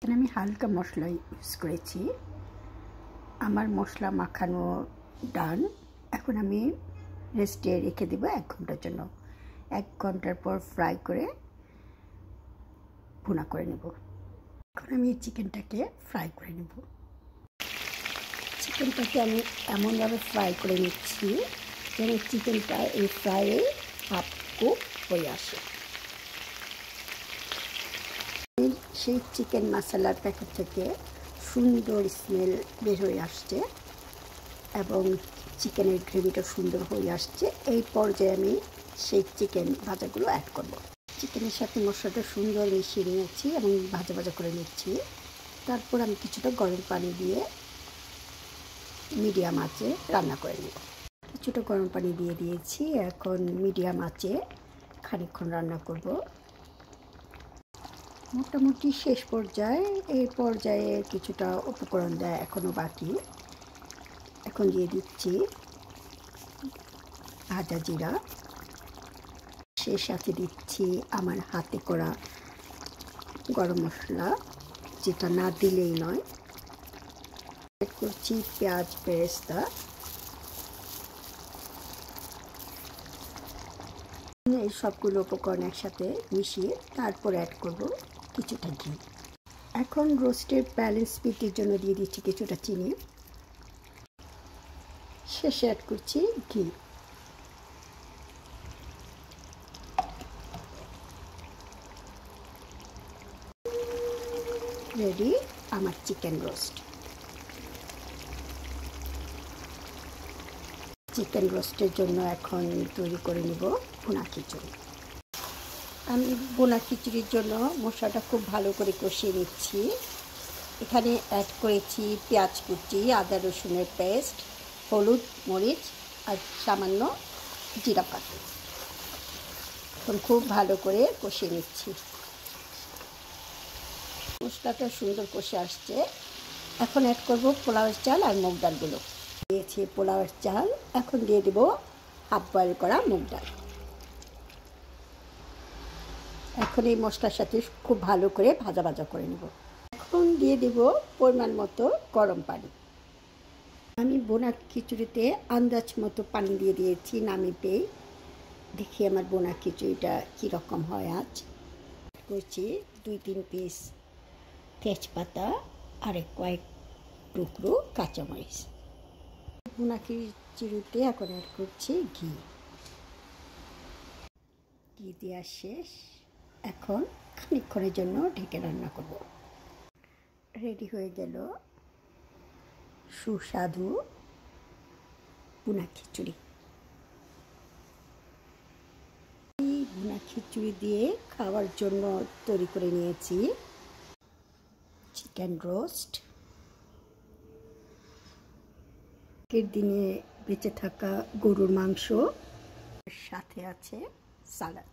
এখানে আমি হালকা মশলা ইউজ করেছি। আমার মশলা মাখানো ডান। এখন আমি রেস্টে রেখে দেব 1 ঘন্টার জন্য। 1 ঘন্টার পর ফ্রাই করে ভুনা করে নেব। এখন আমি চিকেনটাকে ফ্রাই করে নেব। চিকেনটাকে আমি এমনভাবে ফ্রাই করে নিচ্ছি যেন চিকেনটা এই ফ্রাইয়ে হাফ কুক হয়ে আসে। সেই চিকেন মশলার প্যাকেট থেকে সুন্দর স্মেল বের হয়ে আসছে এবং চিকেনের গ্রেভিটা সুন্দর হয়ে আসছে। এই পর্যায়ে আমি সেই চিকেন ভাজাগুলো অ্যাড করব। চিকেনের সাথে মশলাটা সুন্দর মিশিয়ে নিয়েছি এবং ভাজা ভাজা করে নিচ্ছি। তারপর আমি কিছুটা গরম পানি দিয়ে মিডিয়াম আঁচে রান্না করে নেব। কিছুটা গরম পানি দিয়ে দিয়েছি। এখন মিডিয়াম আঁচে খানিকক্ষণ রান্না করব। মোটামুটি শেষ পর্যায়ে, এই পর্যায়ে কিছুটা উপকরণ দেয় এখনও বাকি। এখন দিয়ে দিচ্ছি ভাজা জিরা, সেই সাথে দিচ্ছি আমার হাতে করা গরম মশলা, যেটা না দিলেই নয়। অ্যাড করছি পেঁয়াজ বেরেস্তা। এই সবগুলো উপকরণ একসাথে মিশিয়ে তারপর অ্যাড করব কিছুটা ঘি। এখন রোস্টের ব্যালেন্স স্পিডের জন্য দিয়ে দিচ্ছি কিছুটা চিনি। শেষে অ্যাড করছি ঘি। রেডি আমার চিকেন রোস্ট। চিকেন রোস্টের জন্য এখন তৈরি করে নেব ভুনা খিচুড়ি। আমি ভুনা খিচুড়ির জন্য মশলাটা খুব ভালো করে কষিয়ে নিচ্ছি। এখানে অ্যাড করেছি পেঁয়াজ কুচি, আদা রসুনের পেস্ট, হলুদ মরিচ আর সামান্য জিরা পাতা। এখন খুব ভালো করে কষিয়ে নিচ্ছি। মশলাটা সুন্দর কষে আসছে। এখন অ্যাড করব পোলাওয়ের চাল আর মুগ ডালগুলো। দিয়েছি পোলাওয়ের চাল, এখন দিয়ে দেব হাফ বয়েল করা মুগ ডাল। এখন এই মশলার সাথে খুব ভালো করে ভাজা ভাজা করে নেব। এখন দিয়ে দেব পরিমাণ মতো গরম পানি। আমি বোনা খিচুড়িতে আন্দাজ মতো পানি দিয়ে দিয়েছি নামিয়ে পেয়ে। দেখি আমার বোনা খিচুড়িটা কীরকম হয়। আজ করছি 2-3 পিস তেজপাতা আর কয়েক টুকরো কাঁচামরিচ। বোনা খিচুড়িতে এখন অ্যাড করছি ঘি। ঘি দেওয়া শেষ। এখন খানিকক্ষণের জন্য ঢেকে রান্না করব। রেডি হয়ে গেল সুস্বাদু ভুনা খিচুড়ি। এই ভুনা খিচুড়ি দিয়ে খাওয়ার জন্য তৈরি করে নিয়েছি চিকেন রোস্ট। আগের দিনে বেঁচে থাকা গরুর মাংস, সাথে আছে সালাদ।